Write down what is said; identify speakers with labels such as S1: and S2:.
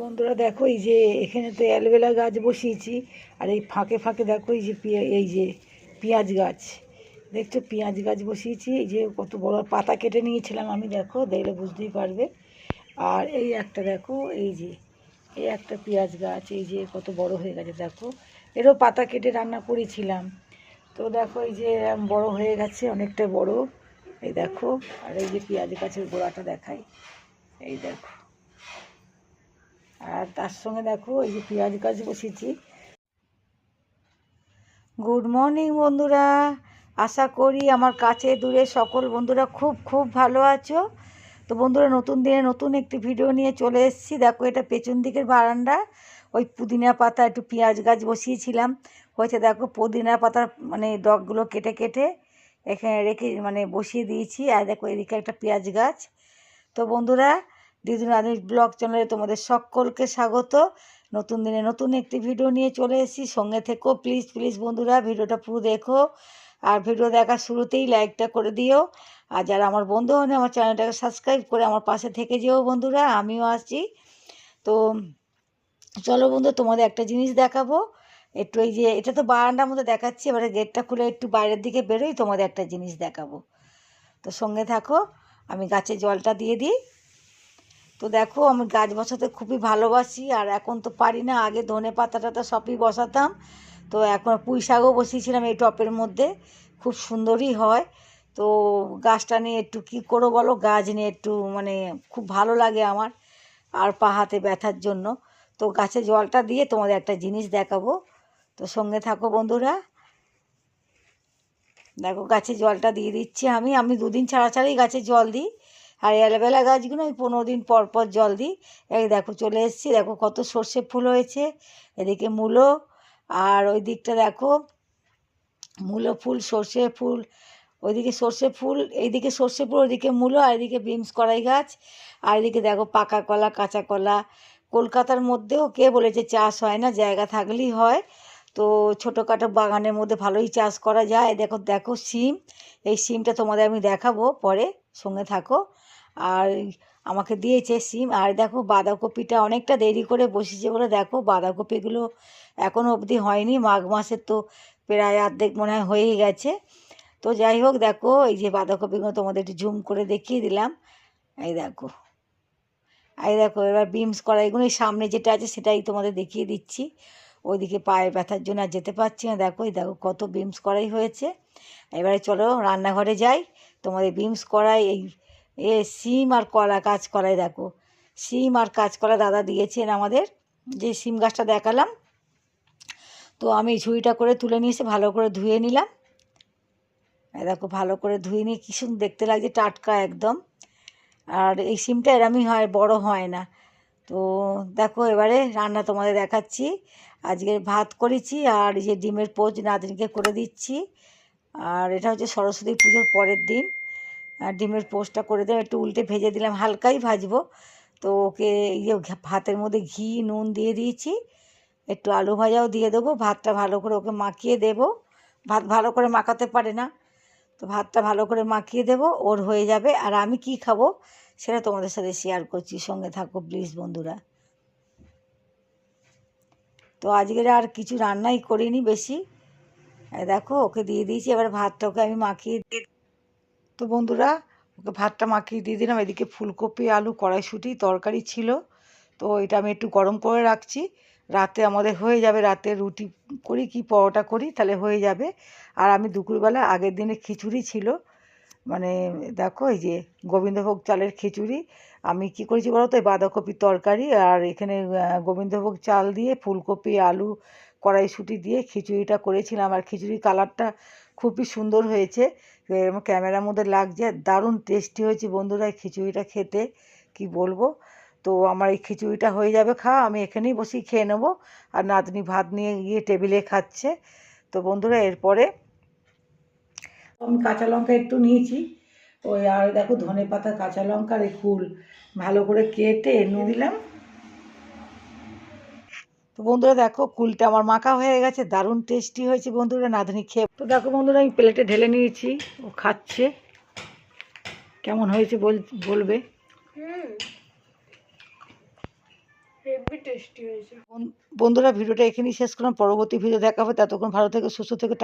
S1: বন্ধুরা দেখো এই যে এখানে তো অ্যালোভেরা গাছ বসিয়েছি, আর এই ফাঁকে ফাঁকে দেখো এই যে পেঁয়াজ গাছ দেখছো, পেঁয়াজ গাছ বসিয়েছি। এই যে কত বড় পাতা কেটে নিয়েছিলাম আমি, দেখো দেখলে বুঝতেই পারবে। আর এই একটা দেখো, এই একটা পেঁয়াজ গাছ, এই যে কত বড় হয়ে গেছে দেখো, এরও পাতা কেটে রান্না করেছিলাম। তো দেখো এই যে বড় হয়ে গেছে, অনেকটা বড়, এই দেখো। আর এই যে পেঁয়াজ গাছের গোড়াটা দেখাই, এই দেখো। আর তার সঙ্গে দেখো এই যে পেঁয়াজ গাছ বসিয়েছি। গুড মর্নিং বন্ধুরা, আশা করি আমার কাছে দূরে সকল বন্ধুরা খুব খুব ভালো আছো। তো বন্ধুরা, নতুন দিনে নতুন একটি ভিডিও নিয়ে চলে এসেছি। দেখো এটা পেছন দিকের বারান্দা, ওই পুদিনা পাতা একটু পেঁয়াজ গাছ বসিয়েছিলাম, হয়েছে দেখো পুদিনা পাতার মানে ডগগুলো কেটে কেটে এখানে রেখে মানে বসিয়ে দিয়েছি। আর দেখো এদিকে একটা পেঁয়াজ গাছ। তো বন্ধুরা, দিদি রাধুনী ব্লগ চ্যানেলে তোমাদের সকলকে স্বাগত। নতুন দিনে নতুন একটি ভিডিও নিয়ে চলে এসেছি, সঙ্গে থেকো প্লিজ প্লিজ বন্ধুরা, ভিডিওটা পুরো দেখো। আর ভিডিও দেখার শুরুতেই লাইকটা করে দিও। আর যারা আমার বন্ধু হন, আমার চ্যানেলটাকে সাবস্ক্রাইব করে আমার পাশে থেকে যেও বন্ধুরা, আমিও আসছি। তো চলো বন্ধু, তোমাদের একটা জিনিস দেখাবো। একটু এই যে এটা তো বারান্দার মধ্যে দেখাচ্ছি, এবারে গেটটা খুলে একটু বাইরের দিকে বেরোই, তোমাদের একটা জিনিস দেখাবো। তো সঙ্গে থাকো, আমি গাছে জলটা দিয়ে দিই। তো দেখো, আমি গাছ বসাতে খুবই ভালোবাসি, আর এখন তো পারি না। আগে ধনে পাতা টাতা সবই বসাতাম, তো এখন পুঁই শাকও বসিয়েছিলাম এই টপের মধ্যে, খুব সুন্দরই হয়। তো গাছটা নিয়ে একটু কী করো বলো, গাছ নিয়ে একটু মানে খুব ভালো লাগে আমার, আর পা হাতে ব্যথার জন্য। তো গাছে জলটা দিয়ে তোমাদের একটা জিনিস দেখাবো, তো সঙ্গে থাকো বন্ধুরা। দেখো গাছে জলটা দিয়ে দিচ্ছি আমি দুদিন ছাড়া ছাড়াই গাছে জল দিই। আর অ্যালোভেরা গাছগুলো আমি 15 দিন পর পর জল দিই। এই দেখো চলে এসেছি, দেখো কত সর্ষে ফুল হয়েছে, এদিকে মূলো, আর ওই দিকটা দেখো মূলো ফুল, সর্ষে ফুল, ওইদিকে সর্ষে ফুল, এইদিকে সর্ষে ফুল, ওইদিকে মূলো, আর এদিকে বিমস কড়াই গাছ। আর এদিকে দেখো পাকা কলা, কাঁচা কলা। কলকাতার মধ্যেও কে বলেছে চাষ হয় না, জায়গা থাকলেই হয়। তো ছোটোখাটো বাগানের মধ্যে ভালোই চাষ করা যায়। দেখো দেখো সিম, এই সিমটা তোমাদের আমি দেখাবো পরে, সঙ্গে থাকো। আর আমাকে দিয়েছে সিম। আর দেখো বাঁধাকপিটা অনেকটা দেরি করে বসেছে বলে দেখো বাঁধাকপিগুলো এখনও অবধি হয়নি, মাঘ মাসের তো প্রায় অর্ধেক মনে হয় হয়েই গেছে। তো যাই হোক, দেখো এই যে বাঁধাকপিগুলো তোমাদের একটু জুম করে দেখিয়ে দিলাম, এই দেখো। এই দেখো এবার বিমস কড়াইগুলো এই সামনে যেটা আছে সেটাই তোমাদের দেখিয়ে দিচ্ছি। ওইদিকে পায়ের ব্যথার জন্য আর যেতে পারছি না। দেখো এই দেখো কত বিমস কড়াই হয়েছে। এবারে চলো রান্নাঘরে যাই। তোমাদের বিমস কড়াই এই সিম আর কলা, কাঁচকলাই, দেখো সিম আর কাঁচকলা দাদা দিয়েছেন আমাদের, যে সিম গাছটা দেখালাম। তো আমি ঝুড়িটা করে তুলে নিয়ে এসে ভালো করে ধুয়ে নিলাম। দেখো ভালো করে ধুয়ে নিয়ে কী সুন্দর দেখতে লাগছে, টাটকা একদম। আর এই সিমটা এরমই হয়, বড় হয় না। তো দেখো এবারে রান্না তোমাদের দেখাচ্ছি। আজকে ভাত করেছি, আর এই যে ডিমের পোচ নাতনিকে করে দিচ্ছি। আর এটা হচ্ছে সরস্বতী পুজোর পরের দিন। আর ডিমের পোচটা করে দিলাম, একটু উল্টে ভেজে দিলাম, হালকাই ভাজবো। তো ওকে এই যে ভাতের মধ্যে ঘি নুন দিয়ে দিয়েছি, একটু আলু ভাজাও দিয়ে দেবো। ভাতটা ভালো করে ওকে মাখিয়ে দেবো, ভাত ভালো করে মাখাতে পারে না, তো ভাতটা ভালো করে মাখিয়ে দেবো, ওর হয়ে যাবে। আর আমি কি খাবো সেটা তোমাদের সাথে শেয়ার করছি, সঙ্গে থাকো প্লিজ বন্ধুরা। তো আজকের আর কিছু রান্নাই করিনি বেশি। দেখো ওকে দিয়ে দিয়েছি, এবার ভাতটা ওকে আমি মাখিয়ে দিই। তো বন্ধুরা, ওকে ভাতটা মাখিয়ে দিয়ে দিলাম। এদিকে ফুলকপি আলু কড়াইশুঁটি তরকারি ছিল, তো এটা আমি একটু গরম করে রাখছি, রাতে আমাদের হয়ে যাবে। রাতে রুটি করি কি পরোটা করি তাহলে হয়ে যাবে। আর আমি দুপুরবেলা আগের দিনে খিচুড়ি ছিল, মানে দেখো এই যে গোবিন্দভোগ চালের খিচুড়ি। আমি কি করেছি বলো তো, এই বাঁধাকপির তরকারি আর এখানে গোবিন্দভোগ চাল দিয়ে ফুলকপি আলু কড়াইশুঁটি দিয়ে খিচুড়িটা করেছিলাম। আর খিচুড়ির কালারটা খুবই সুন্দর হয়েছে, এরকম ক্যামেরার মধ্যে লাগছে, দারুণ টেস্টি হয়েছে বন্ধুরা এই খিচুড়িটা খেতে, কি বলবো। তো আমার এই খিচুড়িটা হয়ে যাবে খাওয়া, আমি এখানেই বসেই খেয়ে নেবো। আর নাতনি ভাত নিয়ে গিয়ে টেবিলে খাচ্ছে। তো বন্ধুরা এরপরে আমি কাঁচা লঙ্কা একটু নিয়েছি, ওই আর দেখো ধনে পাতা কাঁচা লঙ্কা আর এই ফুল ভালো করে কেটে নুন দিলাম। তো বন্ধুরা দেখো কুলটা আমার মাখা হয়ে গেছে, দারুণ টেস্টি হয়েছে বন্ধুরা, নাতনি খেয়ে। তো দেখো বন্ধুরা আমি প্লেটে ঢেলে নিয়েছি, ও খাচ্ছে, কেমন হয়েছে বলবে।
S2: হেভি টেস্টি হয়েছে।
S1: বন্ধুরা ভিডিওটা এখানেই শেষ করলাম, পরবর্তী ভিডিও দেখা হবে, ততক্ষণ ভালো থেকে সুস্থ থেকে